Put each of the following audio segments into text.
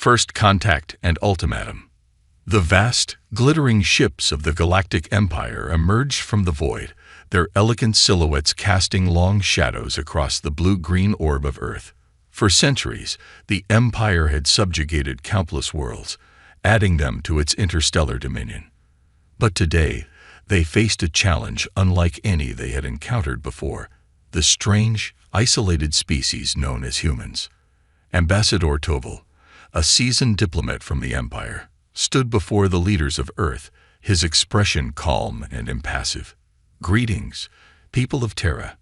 First Contact and Ultimatum. The vast, glittering ships of the Galactic Empire emerged from the void, their elegant silhouettes casting long shadows across the blue-green orb of Earth. For centuries, the Empire had subjugated countless worlds, adding them to its interstellar dominion. But today, they faced a challenge unlike any they had encountered before: the strange, isolated species known as humans. Ambassador Toval, a seasoned diplomat from the Empire, stood before the leaders of Earth, his expression calm and impassive. "Greetings, people of Terra.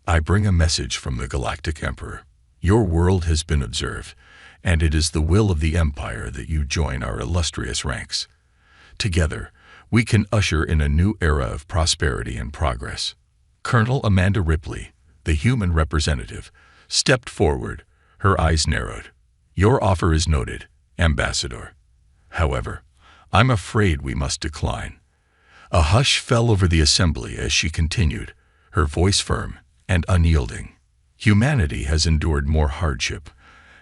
I bring a message from the Galactic Emperor. Your world has been observed, and it is the will of the Empire that you join our illustrious ranks. Together, we can usher in a new era of prosperity and progress." Colonel Amanda Ripley, the human representative, stepped forward, her eyes narrowed. "Your offer is noted, Ambassador. However, I'm afraid we must decline." A hush fell over the assembly as she continued, her voice firm and unyielding. "Humanity has endured more hardship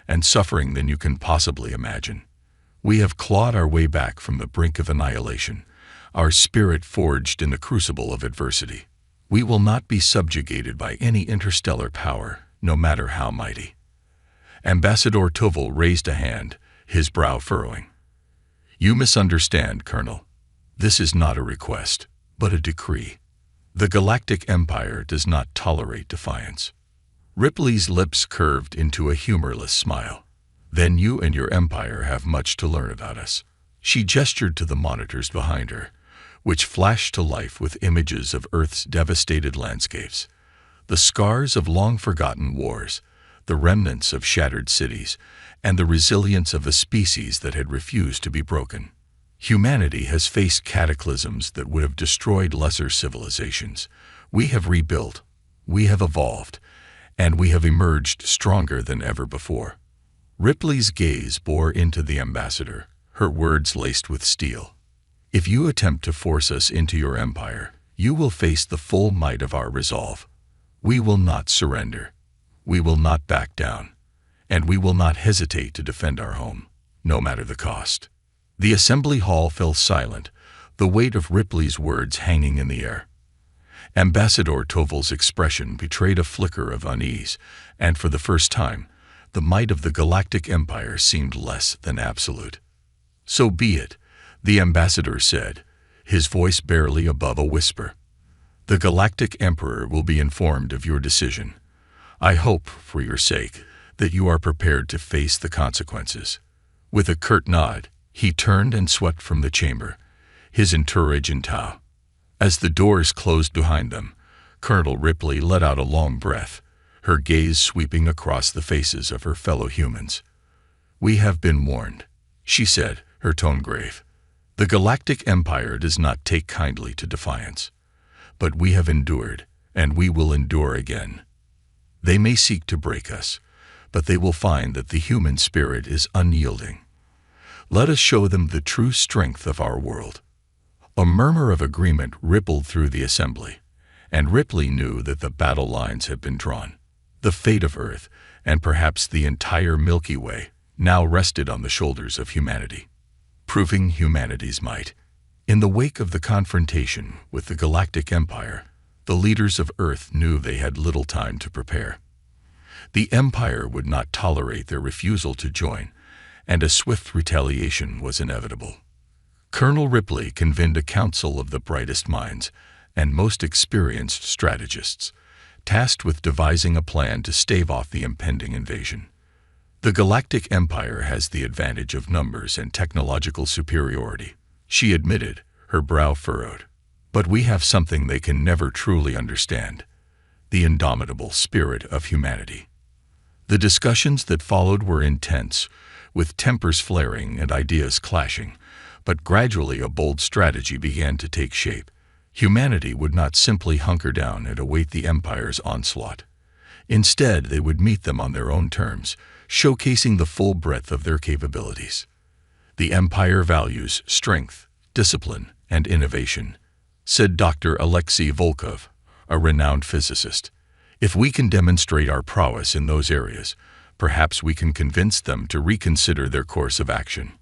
and suffering than you can possibly imagine. We have clawed our way back from the brink of annihilation, our spirit forged in the crucible of adversity. We will not be subjugated by any interstellar power, no matter how mighty." Ambassador Toval raised a hand, his brow furrowing. "You misunderstand, Colonel. This is not a request, but a decree. The Galactic Empire does not tolerate defiance." Ripley's lips curved into a humorless smile. "Then you and your empire have much to learn about us." She gestured to the monitors behind her, which flashed to life with images of Earth's devastated landscapes, the scars of long-forgotten wars, the remnants of shattered cities, and the resilience of a species that had refused to be broken. Humanity has faced cataclysms that would have destroyed lesser civilizations. We have rebuilt, we have evolved, and we have emerged stronger than ever before. Ripley's gaze bore into the ambassador, her words laced with steel. "If you attempt to force us into your empire, you will face the full might of our resolve. We will not surrender. We will not back down. And we will not hesitate to defend our home, no matter the cost." The assembly hall fell silent, the weight of Ripley's words hanging in the air. Ambassador Toval's expression betrayed a flicker of unease, and for the first time, the might of the Galactic Empire seemed less than absolute. "So be it," the ambassador said, his voice barely above a whisper. "The Galactic Emperor will be informed of your decision. I hope, for your sake, that you are prepared to face the consequences." With a curt nod, he turned and swept from the chamber, his entourage in tow. As the doors closed behind them, Colonel Ripley let out a long breath, her gaze sweeping across the faces of her fellow humans. "We have been warned," she said, her tone grave. "The Galactic Empire does not take kindly to defiance. But we have endured, and we will endure again. They may seek to break us, but they will find that the human spirit is unyielding. Let us show them the true strength of our world." A murmur of agreement rippled through the assembly, and Ripley knew that the battle lines had been drawn. The fate of Earth, and perhaps the entire Milky Way, now rested on the shoulders of humanity, proving humanity's might. In the wake of the confrontation with the Galactic Empire, the leaders of Earth knew they had little time to prepare. The Empire would not tolerate their refusal to join, and a swift retaliation was inevitable. Colonel Ripley convened a council of the brightest minds and most experienced strategists, tasked with devising a plan to stave off the impending invasion. "The Galactic Empire has the advantage of numbers and technological superiority," she admitted, her brow furrowed. "But we have something they can never truly understand: the indomitable spirit of humanity." The discussions that followed were intense, with tempers flaring and ideas clashing, but gradually a bold strategy began to take shape. Humanity would not simply hunker down and await the Empire's onslaught. Instead, they would meet them on their own terms, showcasing the full breadth of their capabilities. "The Empire values strength, discipline, and innovation," said Dr. Alexei Volkov, a renowned physicist. "If we can demonstrate our prowess in those areas, Perhaps we can convince them to reconsider their course of action.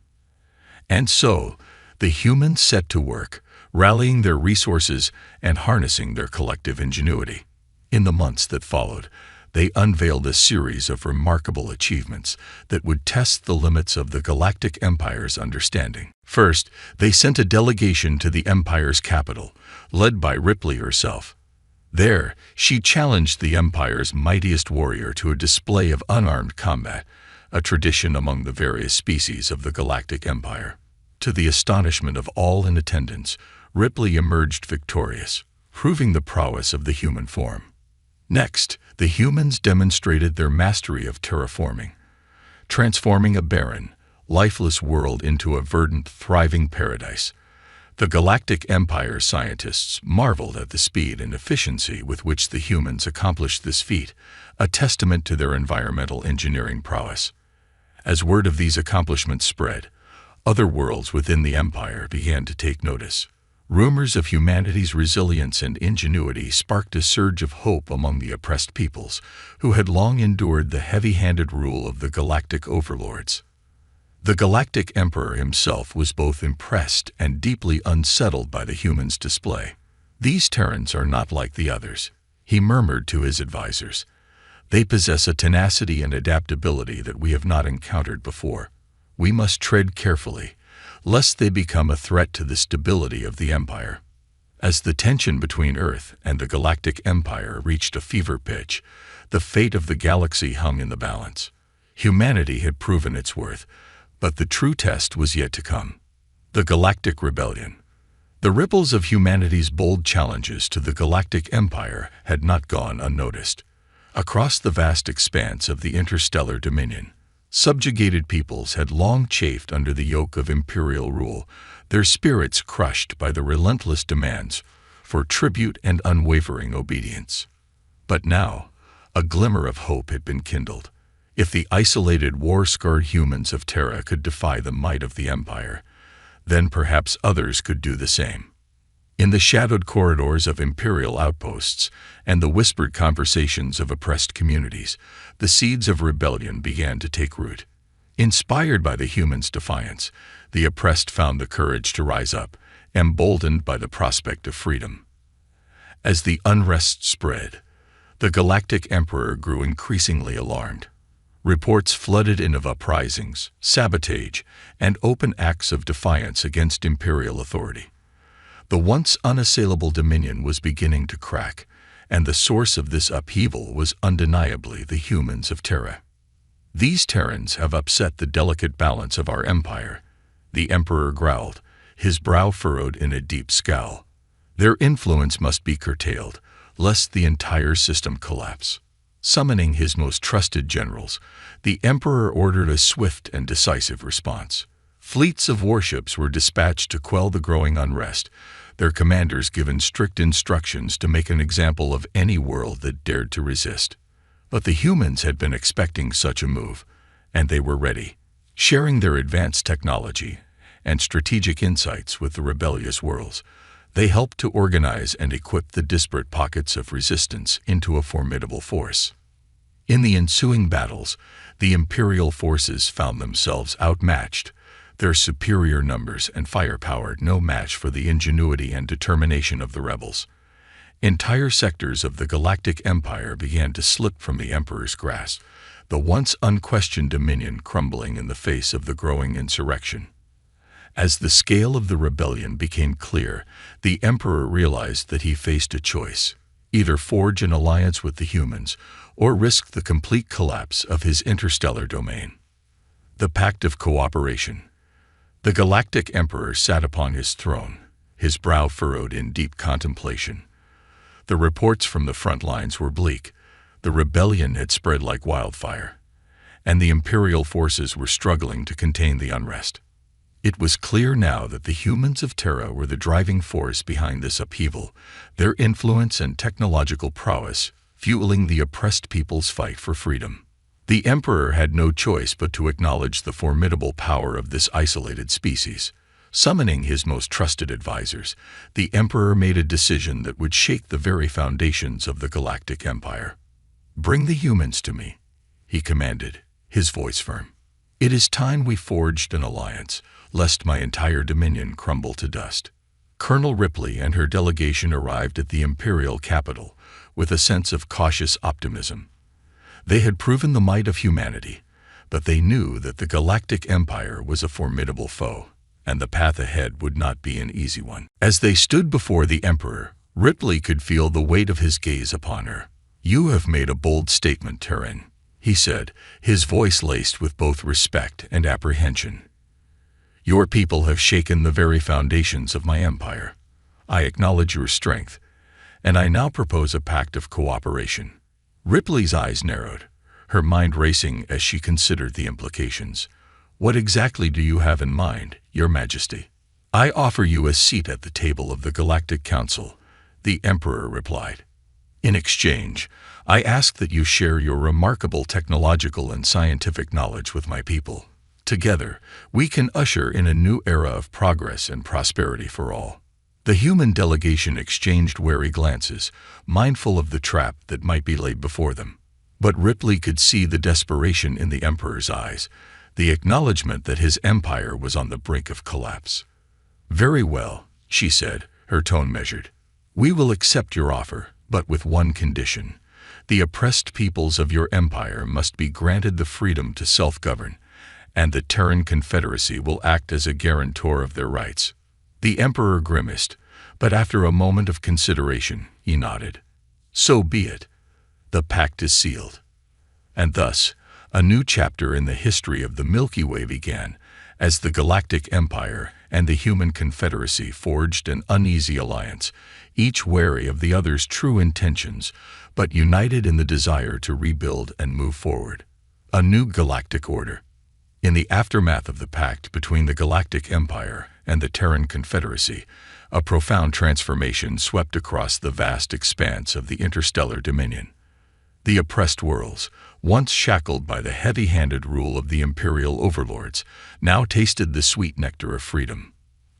And so, the humans set to work, rallying their resources and harnessing their collective ingenuity. In the months that followed, they unveiled a series of remarkable achievements that would test the limits of the Galactic Empire's understanding. First, they sent a delegation to the Empire's capital, led by Ripley herself. There, she challenged the Empire's mightiest warrior to a display of unarmed combat, a tradition among the various species of the Galactic Empire. To the astonishment of all in attendance, Ripley emerged victorious, proving the prowess of the human form. Next, the humans demonstrated their mastery of terraforming, transforming a barren, lifeless world into a verdant, thriving paradise. The Galactic Empire scientists marveled at the speed and efficiency with which the humans accomplished this feat, a testament to their environmental engineering prowess. As word of these accomplishments spread, other worlds within the Empire began to take notice. Rumors of humanity's resilience and ingenuity sparked a surge of hope among the oppressed peoples, who had long endured the heavy-handed rule of the galactic overlords. The Galactic Emperor himself was both impressed and deeply unsettled by the humans' display. "These Terrans are not like the others," he murmured to his advisors. "They possess a tenacity and adaptability that we have not encountered before. We must tread carefully, lest they become a threat to the stability of the Empire." As the tension between Earth and the Galactic Empire reached a fever pitch, the fate of the galaxy hung in the balance. Humanity had proven its worth, but the true test was yet to come. The Galactic Rebellion. The ripples of humanity's bold challenges to the Galactic Empire had not gone unnoticed. Across the vast expanse of the interstellar dominion, subjugated peoples had long chafed under the yoke of imperial rule, their spirits crushed by the relentless demands for tribute and unwavering obedience. But now, a glimmer of hope had been kindled. If the isolated, war-scarred humans of Terra could defy the might of the Empire, then perhaps others could do the same. In the shadowed corridors of imperial outposts and the whispered conversations of oppressed communities, the seeds of rebellion began to take root. Inspired by the humans' defiance, the oppressed found the courage to rise up, emboldened by the prospect of freedom. As the unrest spread, the Galactic Emperor grew increasingly alarmed. Reports flooded in of uprisings, sabotage, and open acts of defiance against imperial authority. The once unassailable dominion was beginning to crack, and the source of this upheaval was undeniably the humans of Terra. "These Terrans have upset the delicate balance of our empire," the Emperor growled, his brow furrowed in a deep scowl. "Their influence must be curtailed, lest the entire system collapse." Summoning his most trusted generals, the Emperor ordered a swift and decisive response. Fleets of warships were dispatched to quell the growing unrest, their commanders given strict instructions to make an example of any world that dared to resist. But the humans had been expecting such a move, and they were ready, sharing their advanced technology and strategic insights with the rebellious worlds. They helped to organize and equip the disparate pockets of resistance into a formidable force. In the ensuing battles, the Imperial forces found themselves outmatched, their superior numbers and firepower no match for the ingenuity and determination of the rebels. Entire sectors of the Galactic Empire began to slip from the Emperor's grasp, the once unquestioned dominion crumbling in the face of the growing insurrection. As the scale of the rebellion became clear, the Emperor realized that he faced a choice: either forge an alliance with the humans or risk the complete collapse of his interstellar domain. The Pact of Cooperation. The Galactic Emperor sat upon his throne, his brow furrowed in deep contemplation. The reports from the front lines were bleak. The rebellion had spread like wildfire, and the Imperial forces were struggling to contain the unrest. It was clear now that the humans of Terra were the driving force behind this upheaval, their influence and technological prowess fueling the oppressed people's fight for freedom. The Emperor had no choice but to acknowledge the formidable power of this isolated species. Summoning his most trusted advisors, the Emperor made a decision that would shake the very foundations of the Galactic Empire. "Bring the humans to me," he commanded, his voice firm. "It is time we forged an alliance, lest my entire dominion crumble to dust." Colonel Ripley and her delegation arrived at the imperial capital with a sense of cautious optimism. They had proven the might of humanity, but they knew that the Galactic Empire was a formidable foe, and the path ahead would not be an easy one. As they stood before the Emperor, Ripley could feel the weight of his gaze upon her. "You have made a bold statement, Terran," he said, his voice laced with both respect and apprehension. "Your people have shaken the very foundations of my empire. I acknowledge your strength, and I now propose a pact of cooperation." Ripley's eyes narrowed, her mind racing as she considered the implications. "What exactly do you have in mind, Your Majesty?" "I offer you a seat at the table of the Galactic Council," the Emperor replied. "In exchange, I ask that you share your remarkable technological and scientific knowledge with my people. Together, we can usher in a new era of progress and prosperity for all." The human delegation exchanged wary glances, mindful of the trap that might be laid before them. But Ripley could see the desperation in the Emperor's eyes, the acknowledgement that his empire was on the brink of collapse. "Very well," she said, her tone measured. "We will accept your offer, but with one condition. The oppressed peoples of your empire must be granted the freedom to self-govern, and the Terran Confederacy will act as a guarantor of their rights." The Emperor grimaced, but after a moment of consideration, he nodded. "So be it. The pact is sealed." And thus, a new chapter in the history of the Milky Way began, as the Galactic Empire and the Human Confederacy forged an uneasy alliance, each wary of the other's true intentions, but united in the desire to rebuild and move forward. A new galactic order. In the aftermath of the pact between the Galactic Empire and the Terran Confederacy, a profound transformation swept across the vast expanse of the interstellar dominion. The oppressed worlds, once shackled by the heavy-handed rule of the imperial overlords, now tasted the sweet nectar of freedom.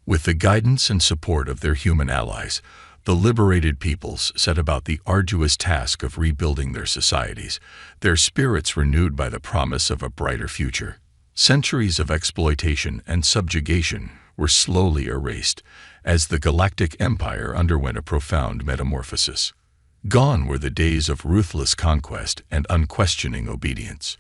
With the guidance and support of their human allies, the liberated peoples set about the arduous task of rebuilding their societies, their spirits renewed by the promise of a brighter future. Centuries of exploitation and subjugation were slowly erased as the Galactic Empire underwent a profound metamorphosis. Gone were the days of ruthless conquest and unquestioning obedience.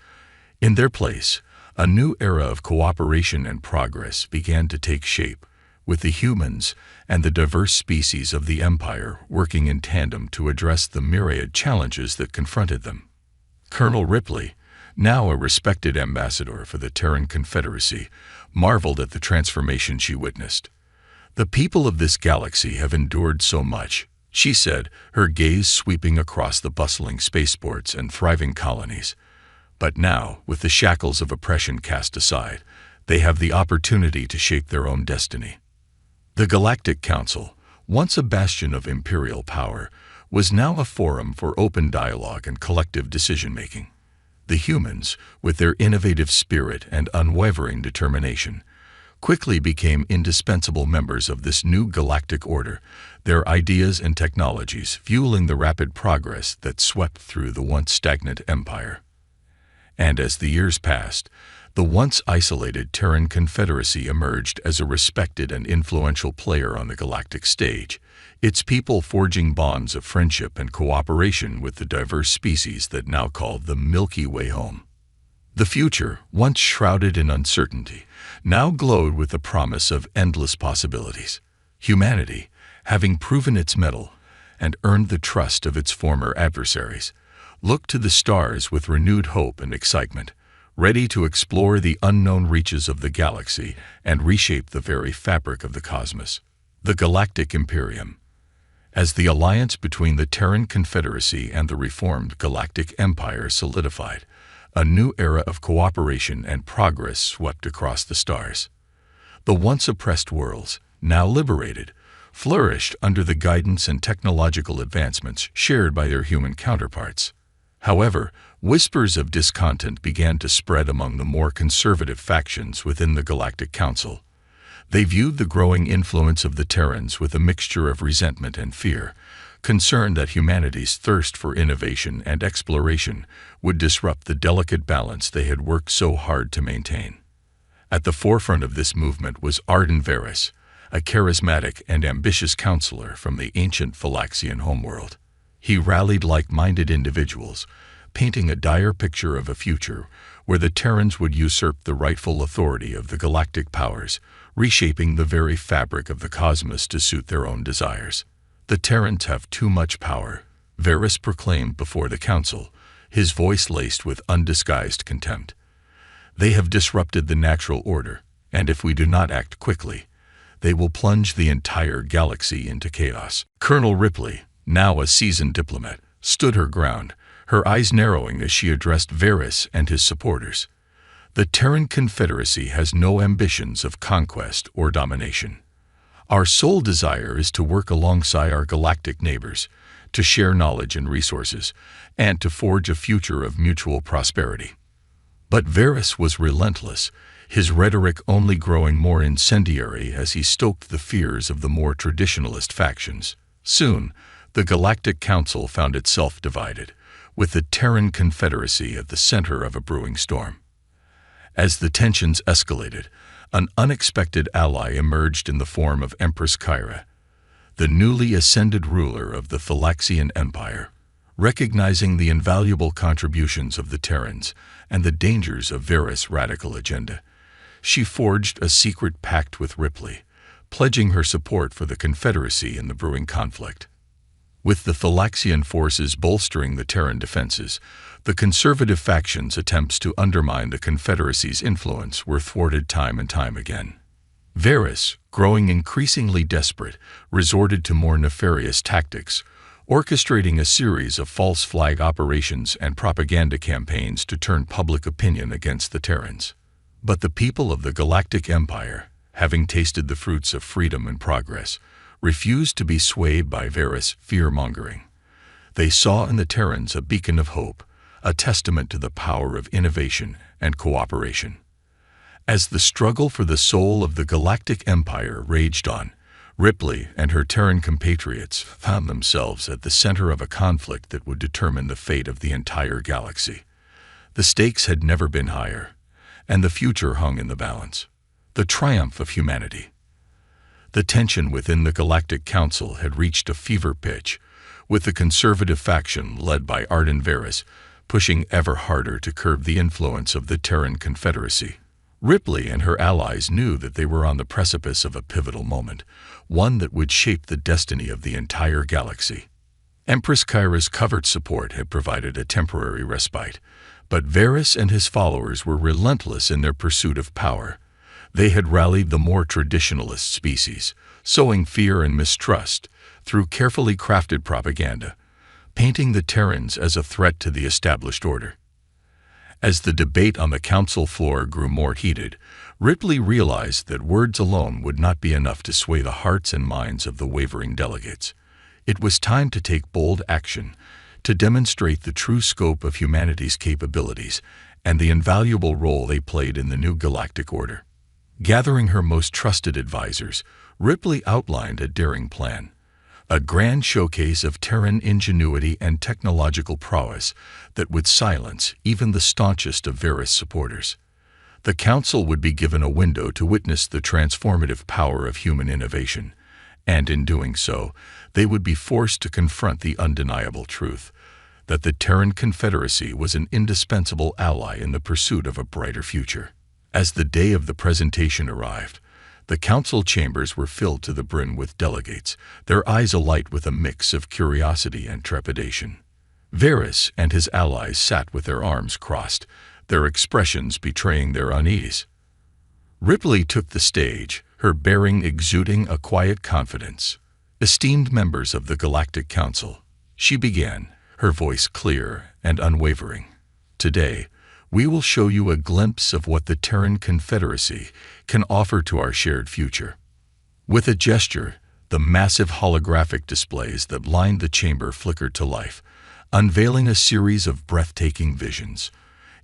In their place, a new era of cooperation and progress began to take shape, with the humans and the diverse species of the Empire working in tandem to address the myriad challenges that confronted them. Colonel Ripley, now a respected ambassador for the Terran Confederacy, marveled at the transformation she witnessed. "The people of this galaxy have endured so much," she said, her gaze sweeping across the bustling spaceports and thriving colonies. "But now, with the shackles of oppression cast aside, they have the opportunity to shape their own destiny." The Galactic Council, once a bastion of imperial power, was now a forum for open dialogue and collective decision-making. The humans, with their innovative spirit and unwavering determination, quickly became indispensable members of this new galactic order, their ideas and technologies fueling the rapid progress that swept through the once stagnant empire. And as the years passed, the once isolated Terran Confederacy emerged as a respected and influential player on the galactic stage, its people forging bonds of friendship and cooperation with the diverse species that now called the Milky Way home. The future, once shrouded in uncertainty, now glowed with the promise of endless possibilities. Humanity, having proven its mettle and earned the trust of its former adversaries, looked to the stars with renewed hope and excitement, ready to explore the unknown reaches of the galaxy and reshape the very fabric of the cosmos. The Galactic Imperium. As the alliance between the Terran Confederacy and the reformed Galactic Empire solidified, a new era of cooperation and progress swept across the stars. The once oppressed worlds, now liberated, flourished under the guidance and technological advancements shared by their human counterparts. However, whispers of discontent began to spread among the more conservative factions within the Galactic Council. They viewed the growing influence of the Terrans with a mixture of resentment and fear, concerned that humanity's thirst for innovation and exploration would disrupt the delicate balance they had worked so hard to maintain. At the forefront of this movement was Arden Varys, a charismatic and ambitious counselor from the ancient Phylaxian homeworld. He rallied like-minded individuals, painting a dire picture of a future where the Terrans would usurp the rightful authority of the galactic powers, reshaping the very fabric of the cosmos to suit their own desires. "The Terrans have too much power," Varys proclaimed before the council, his voice laced with undisguised contempt. "They have disrupted the natural order, and if we do not act quickly, they will plunge the entire galaxy into chaos." Colonel Ripley, now a seasoned diplomat, stood her ground, her eyes narrowing as she addressed Varys and his supporters. "The Terran Confederacy has no ambitions of conquest or domination. Our sole desire is to work alongside our galactic neighbors, to share knowledge and resources, and to forge a future of mutual prosperity." But Varys was relentless, his rhetoric only growing more incendiary as he stoked the fears of the more traditionalist factions. Soon, the Galactic Council found itself divided, with the Terran Confederacy at the center of a brewing storm. As the tensions escalated, an unexpected ally emerged in the form of Empress Kyra, the newly ascended ruler of the Phylaxian Empire. Recognizing the invaluable contributions of the Terrans and the dangers of Varys' radical agenda, she forged a secret pact with Ripley, pledging her support for the Confederacy in the brewing conflict. With the Phylaxian forces bolstering the Terran defenses, the conservative factions' attempts to undermine the Confederacy's influence were thwarted time and time again. Varys, growing increasingly desperate, resorted to more nefarious tactics, orchestrating a series of false flag operations and propaganda campaigns to turn public opinion against the Terrans. But the people of the Galactic Empire, having tasted the fruits of freedom and progress, refused to be swayed by Varys' fear-mongering. They saw in the Terrans a beacon of hope, a testament to the power of innovation and cooperation. As the struggle for the soul of the Galactic Empire raged on, Ripley and her Terran compatriots found themselves at the center of a conflict that would determine the fate of the entire galaxy. The stakes had never been higher, and the future hung in the balance. The triumph of humanity. The tension within the Galactic Council had reached a fever pitch, with the conservative faction led by Arden Varys pushing ever harder to curb the influence of the Terran Confederacy. Ripley and her allies knew that they were on the precipice of a pivotal moment, one that would shape the destiny of the entire galaxy. Empress Kyra's covert support had provided a temporary respite, but Varys and his followers were relentless in their pursuit of power. They had rallied the more traditionalist species, sowing fear and mistrust through carefully crafted propaganda, painting the Terrans as a threat to the established order. As the debate on the council floor grew more heated, Ripley realized that words alone would not be enough to sway the hearts and minds of the wavering delegates. It was time to take bold action, to demonstrate the true scope of humanity's capabilities and the invaluable role they played in the new galactic order. Gathering her most trusted advisors, Ripley outlined a daring plan, a grand showcase of Terran ingenuity and technological prowess that would silence even the staunchest of Varys supporters. The council would be given a window to witness the transformative power of human innovation, and in doing so, they would be forced to confront the undeniable truth that the Terran Confederacy was an indispensable ally in the pursuit of a brighter future. As the day of the presentation arrived, the council chambers were filled to the brim with delegates, their eyes alight with a mix of curiosity and trepidation. Varys and his allies sat with their arms crossed, their expressions betraying their unease. Ripley took the stage, her bearing exuding a quiet confidence. "Esteemed members of the Galactic Council," she began, her voice clear and unwavering. "Today, we will show you a glimpse of what the Terran Confederacy can offer to our shared future." With a gesture, the massive holographic displays that lined the chamber flickered to life, unveiling a series of breathtaking visions.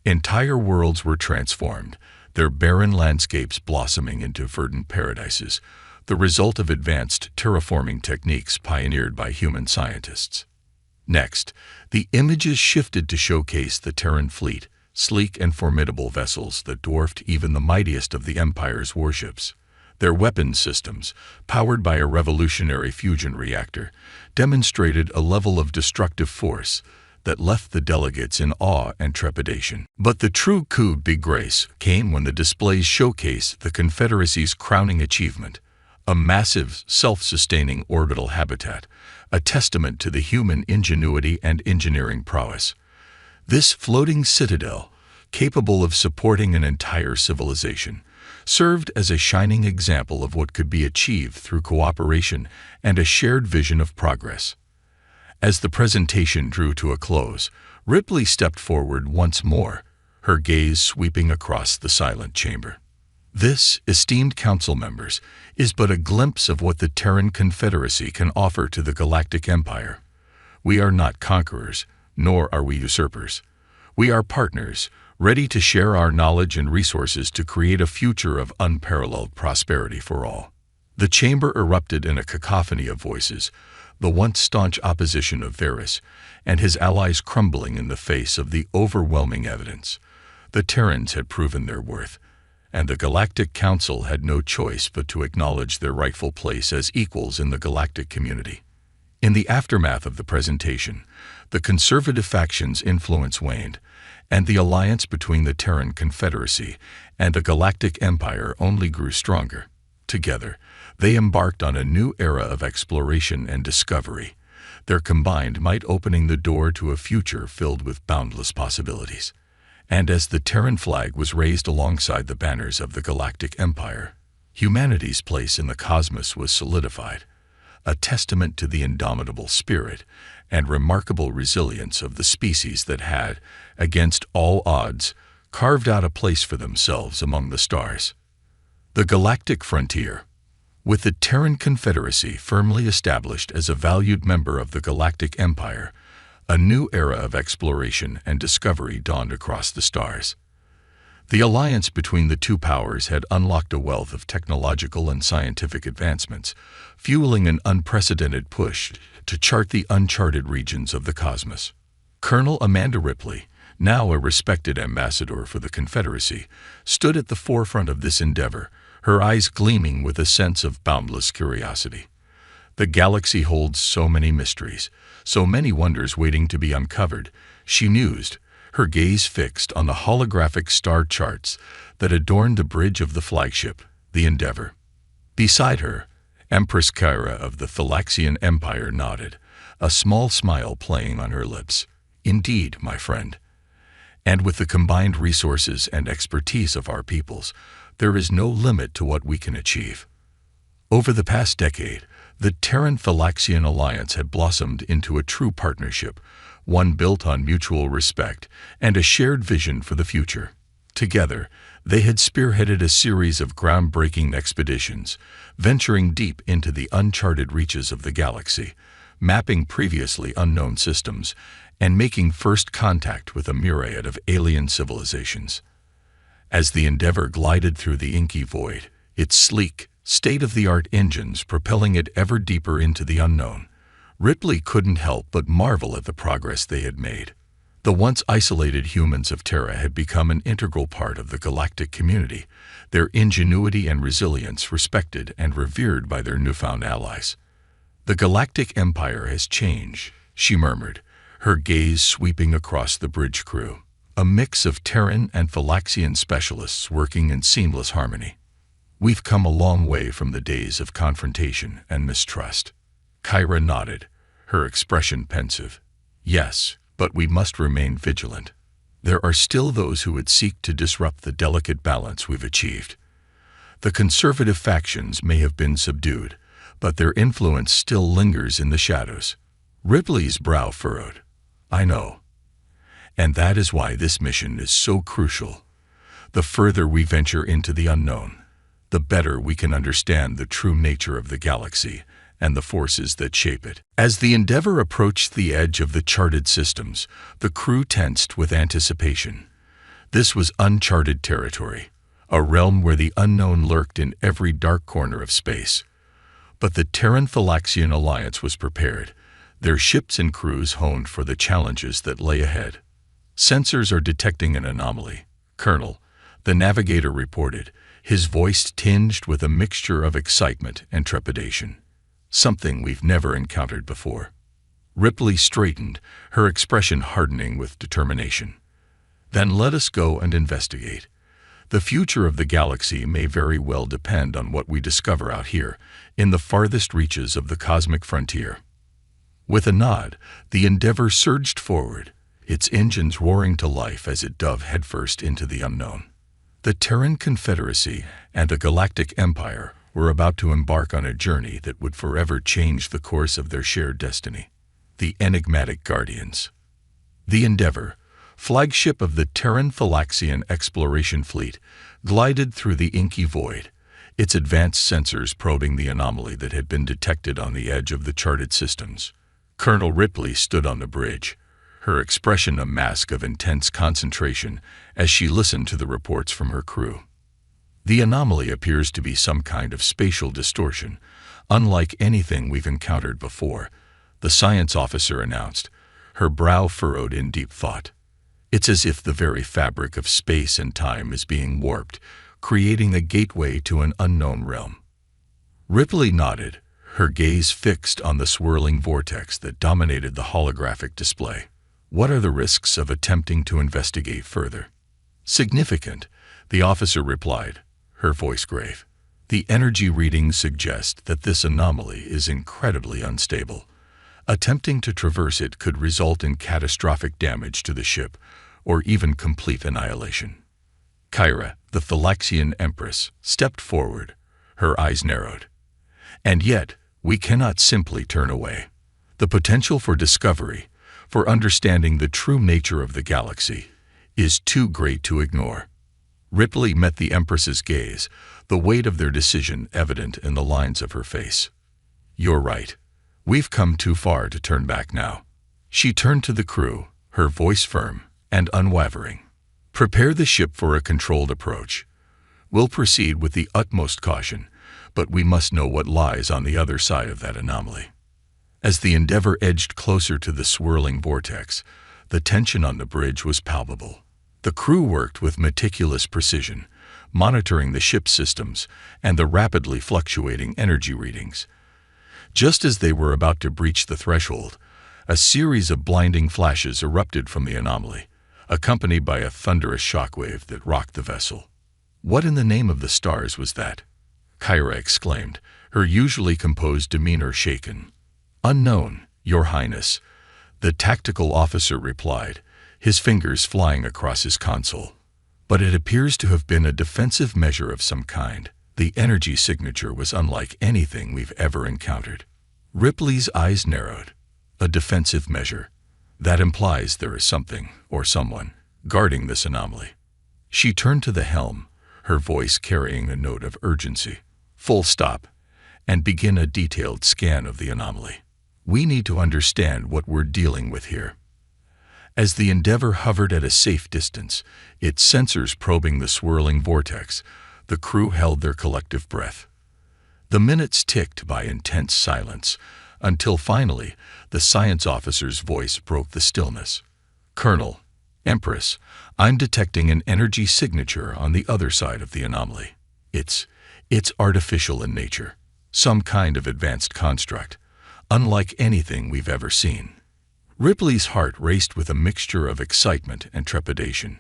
Entire worlds were transformed, their barren landscapes blossoming into verdant paradises, the result of advanced terraforming techniques pioneered by human scientists. Next, the images shifted to showcase the Terran fleet, sleek and formidable vessels that dwarfed even the mightiest of the Empire's warships. Their weapons systems, powered by a revolutionary fusion reactor, demonstrated a level of destructive force that left the delegates in awe and trepidation. But the true coup de grace came when the displays showcased the Confederacy's crowning achievement, a massive, self-sustaining orbital habitat, a testament to the human ingenuity and engineering prowess. This floating citadel, capable of supporting an entire civilization, served as a shining example of what could be achieved through cooperation and a shared vision of progress. As the presentation drew to a close, Ripley stepped forward once more, her gaze sweeping across the silent chamber. This, esteemed council members, is but a glimpse of what the Terran Confederacy can offer to the Galactic Empire. We are not conquerors, nor are we usurpers. We are partners, ready to share our knowledge and resources to create a future of unparalleled prosperity for all. The chamber erupted in a cacophony of voices, the once staunch opposition of Varys and his allies crumbling in the face of the overwhelming evidence. The Terrans had proven their worth, and the Galactic Council had no choice but to acknowledge their rightful place as equals in the galactic community. In the aftermath of the presentation, the conservative faction's influence waned, and the alliance between the Terran Confederacy and the Galactic Empire only grew stronger. Together, they embarked on a new era of exploration and discovery, their combined might opening the door to a future filled with boundless possibilities. And as the Terran flag was raised alongside the banners of the Galactic Empire, humanity's place in the cosmos was solidified, a testament to the indomitable spirit and remarkable resilience of the species that had, against all odds, carved out a place for themselves among the stars. The galactic frontier. With the Terran Confederacy firmly established as a valued member of the Galactic Empire, a new era of exploration and discovery dawned across the stars. The alliance between the two powers had unlocked a wealth of technological and scientific advancements, fueling an unprecedented push to chart the uncharted regions of the cosmos. Colonel Amanda Ripley, now a respected ambassador for the Confederacy, stood at the forefront of this endeavor, her eyes gleaming with a sense of boundless curiosity. The galaxy holds so many mysteries, so many wonders waiting to be uncovered, she mused, her gaze fixed on the holographic star charts that adorned the bridge of the flagship, the Endeavor. Beside her, Empress Kyra of the Thalaxian Empire nodded, a small smile playing on her lips. Indeed, my friend. And with the combined resources and expertise of our peoples, there is no limit to what we can achieve. Over the past decade, the Terran-Thalaxian alliance had blossomed into a true partnership, one built on mutual respect and a shared vision for the future. Together, they had spearheaded a series of groundbreaking expeditions, venturing deep into the uncharted reaches of the galaxy, mapping previously unknown systems, and making first contact with a myriad of alien civilizations. As the Endeavor glided through the inky void, its sleek, state-of-the-art engines propelling it ever deeper into the unknown, Ripley couldn't help but marvel at the progress they had made. The once isolated humans of Terra had become an integral part of the galactic community, their ingenuity and resilience respected and revered by their newfound allies. The Galactic Empire has changed, she murmured, her gaze sweeping across the bridge crew, a mix of Terran and Thalaxian specialists working in seamless harmony. We've come a long way from the days of confrontation and mistrust. Kyra nodded, her expression pensive. Yes, but we must remain vigilant. There are still those who would seek to disrupt the delicate balance we've achieved. The conservative factions may have been subdued, but their influence still lingers in the shadows. Ripley's brow furrowed. I know. And that is why this mission is so crucial. The further we venture into the unknown, the better we can understand the true nature of the galaxy and the forces that shape it. As the Endeavor approached the edge of the charted systems, the crew tensed with anticipation. This was uncharted territory, a realm where the unknown lurked in every dark corner of space, But the Terran-Thalaxian alliance was prepared, their ships and crews honed for the challenges that lay ahead. "Sensors are detecting an anomaly, Colonel," the navigator reported, his voice tinged with a mixture of excitement and trepidation. "Something we've never encountered before." Ripley straightened, her expression hardening with determination. "Then let us go and investigate. The future of the galaxy may very well depend on what we discover out here, in the farthest reaches of the cosmic frontier." With a nod, the Endeavour surged forward, its engines roaring to life as it dove headfirst into the unknown. The Terran Confederacy and the Galactic Empire were about to embark on a journey that would forever change the course of their shared destiny. The enigmatic Guardians. The Endeavour, flagship of the Terran-Thalaxian exploration fleet, glided through the inky void, its advanced sensors probing the anomaly that had been detected on the edge of the charted systems. Colonel Ripley stood on the bridge, her expression a mask of intense concentration as she listened to the reports from her crew. "The anomaly appears to be some kind of spatial distortion, unlike anything we've encountered before," the science officer announced, her brow furrowed in deep thought. "It's as if the very fabric of space and time is being warped, creating a gateway to an unknown realm." Ripley nodded, her gaze fixed on the swirling vortex that dominated the holographic display. "What are the risks of attempting to investigate further?" "Significant," the officer replied, her voice grave. "The energy readings suggest that this anomaly is incredibly unstable. Attempting to traverse it could result in catastrophic damage to the ship, or even complete annihilation." Kyra, the Thalaxian Empress, stepped forward, her eyes narrowed. "And yet, we cannot simply turn away. The potential for discovery, for understanding the true nature of the galaxy, is too great to ignore." Ripley met the Empress's gaze, the weight of their decision evident in the lines of her face. "You're right. We've come too far to turn back now." She turned to the crew, her voice firm and unwavering. "Prepare the ship for a controlled approach. We'll proceed with the utmost caution, but we must know what lies on the other side of that anomaly." As the Endeavour edged closer to the swirling vortex, the tension on the bridge was palpable. The crew worked with meticulous precision, monitoring the ship's systems and the rapidly fluctuating energy readings. Just as they were about to breach the threshold, a series of blinding flashes erupted from the anomaly, accompanied by a thunderous shockwave that rocked the vessel. "What in the name of the stars was that?" Kyra exclaimed, her usually composed demeanor shaken. "Unknown, Your Highness," the tactical officer replied, his fingers flying across his console. "But it appears to have been a defensive measure of some kind. The energy signature was unlike anything we've ever encountered." Ripley's eyes narrowed. "A defensive measure. That implies there is something, or someone, guarding this anomaly." She turned to the helm, her voice carrying a note of urgency. "Full stop, and begin a detailed scan of the anomaly. We need to understand what we're dealing with here." As the Endeavour hovered at a safe distance, its sensors probing the swirling vortex, the crew held their collective breath. The minutes ticked by intense silence, until finally the science officer's voice broke the stillness. "Colonel, Empress, I'm detecting an energy signature on the other side of the anomaly. It's artificial in nature, some kind of advanced construct, unlike anything we've ever seen." Ripley's heart raced with a mixture of excitement and trepidation.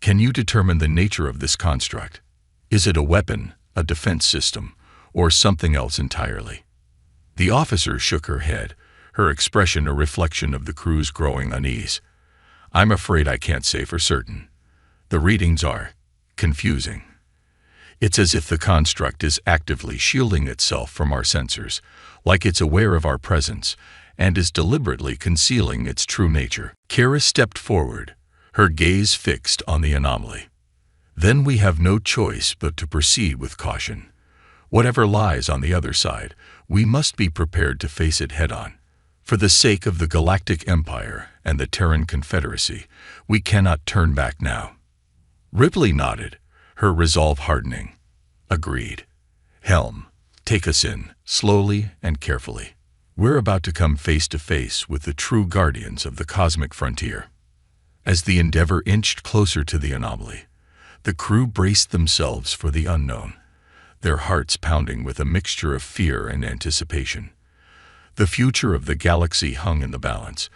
"Can you determine the nature of this construct? Is it a weapon, a defense system, or something else entirely?" The officer shook her head, her expression a reflection of the crew's growing unease. "I'm afraid I can't say for certain. The readings are confusing. It's as if the construct is actively shielding itself from our sensors, like it's aware of our presence, and is deliberately concealing its true nature." Kara stepped forward, her gaze fixed on the anomaly. "Then we have no choice but to proceed with caution. Whatever lies on the other side, we must be prepared to face it head-on. For the sake of the Galactic Empire and the Terran Confederacy, we cannot turn back now." Ripley nodded, her resolve hardening. "Agreed. Helm, Take us in, slowly and carefully. We're about to come face to face with the true guardians of the cosmic frontier. As the Endeavour inched closer to the anomaly, the crew braced themselves for the unknown, their hearts pounding with a mixture of fear and anticipation. The future of the galaxy hung in the balance,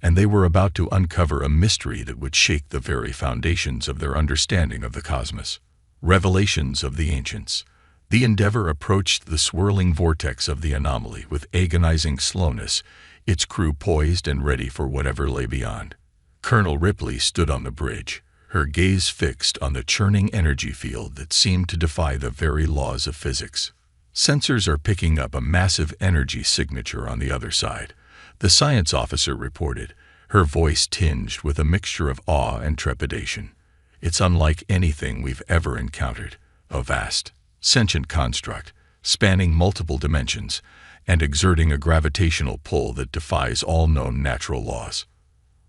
and they were about to uncover a mystery that would shake the very foundations of their understanding of the cosmos. Revelations of the Ancients. The Endeavour approached the swirling vortex of the anomaly with agonizing slowness, its crew poised and ready for whatever lay beyond. Colonel Ripley stood on the bridge, her gaze fixed on the churning energy field that seemed to defy the very laws of physics. Sensors are picking up a massive energy signature on the other side, the science officer reported, her voice tinged with a mixture of awe and trepidation. It's unlike anything we've ever encountered, a vast, sentient construct, spanning multiple dimensions and exerting a gravitational pull that defies all known natural laws.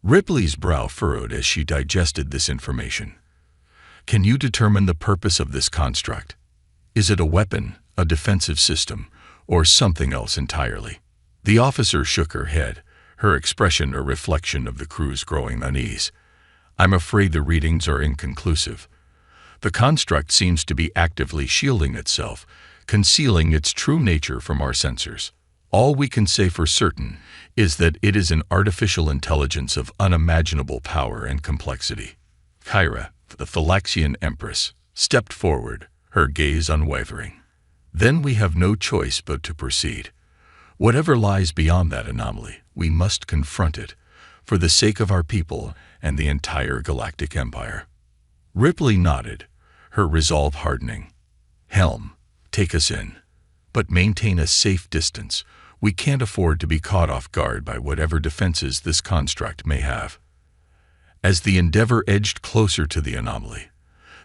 Ripley's brow furrowed as she digested this information. Can you determine the purpose of this construct? Is it a weapon, a defensive system, or something else entirely? The officer shook her head, her expression a reflection of the crew's growing unease. I'm afraid the readings are inconclusive. The construct seems to be actively shielding itself, concealing its true nature from our sensors. All we can say for certain is that it is an artificial intelligence of unimaginable power and complexity. Kyra, the Thalaxian Empress, stepped forward, her gaze unwavering. Then we have no choice but to proceed. Whatever lies beyond that anomaly, we must confront it, for the sake of our people and the entire Galactic Empire. Ripley nodded, her resolve hardening. Helm, take us in. But maintain a safe distance. We can't afford to be caught off guard by whatever defenses this construct may have. As the Endeavour edged closer to the anomaly,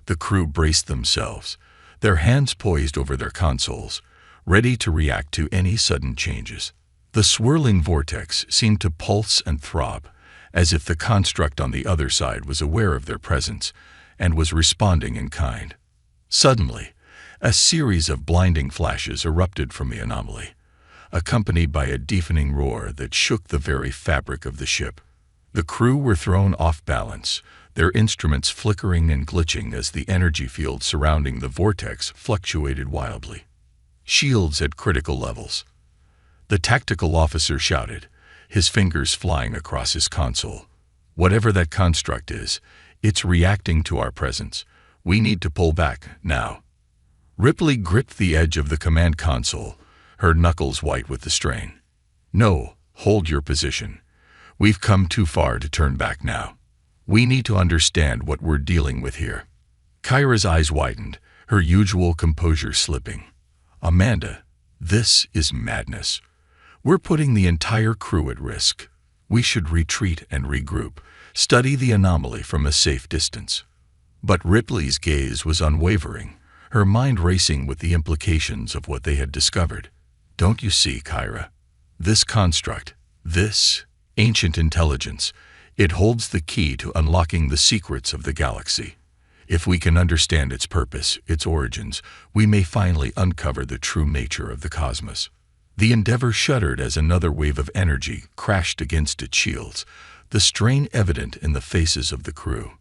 the crew braced themselves, their hands poised over their consoles, ready to react to any sudden changes. The swirling vortex seemed to pulse and throb, as if the construct on the other side was aware of their presence and was responding in kind. Suddenly, a series of blinding flashes erupted from the anomaly, accompanied by a deafening roar that shook the very fabric of the ship. The crew were thrown off balance, their instruments flickering and glitching as the energy field surrounding the vortex fluctuated wildly. Shields at critical levels. The tactical officer shouted, his fingers flying across his console. Whatever that construct is, it's reacting to our presence. We need to pull back, now. Ripley gripped the edge of the command console, her knuckles white with the strain. No, hold your position. We've come too far to turn back now. We need to understand what we're dealing with here. Kyra's eyes widened, her usual composure slipping. Amanda, this is madness. We're putting the entire crew at risk. We should retreat and regroup, study the anomaly from a safe distance. But Ripley's gaze was unwavering, her mind racing with the implications of what they had discovered. Don't you see, Kyra? This construct, this ancient intelligence, it holds the key to unlocking the secrets of the galaxy. If we can understand its purpose, its origins, we may finally uncover the true nature of the cosmos. The Endeavour shuddered as another wave of energy crashed against its shields, the strain evident in the faces of the crew.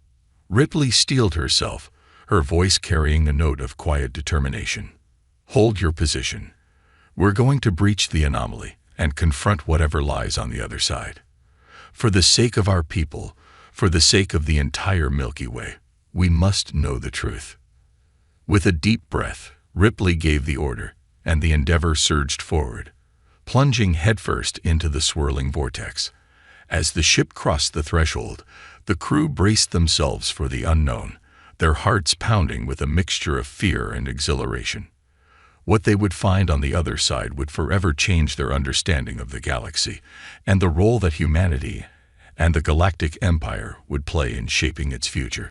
Ripley steeled herself, her voice carrying a note of quiet determination. Hold your position. We're going to breach the anomaly and confront whatever lies on the other side. For the sake of our people, for the sake of the entire Milky Way, we must know the truth. With a deep breath, Ripley gave the order, and the Endeavour surged forward, plunging headfirst into the swirling vortex. As the ship crossed the threshold, the crew braced themselves for the unknown, their hearts pounding with a mixture of fear and exhilaration. What they would find on the other side would forever change their understanding of the galaxy and the role that humanity and the Galactic Empire would play in shaping its future.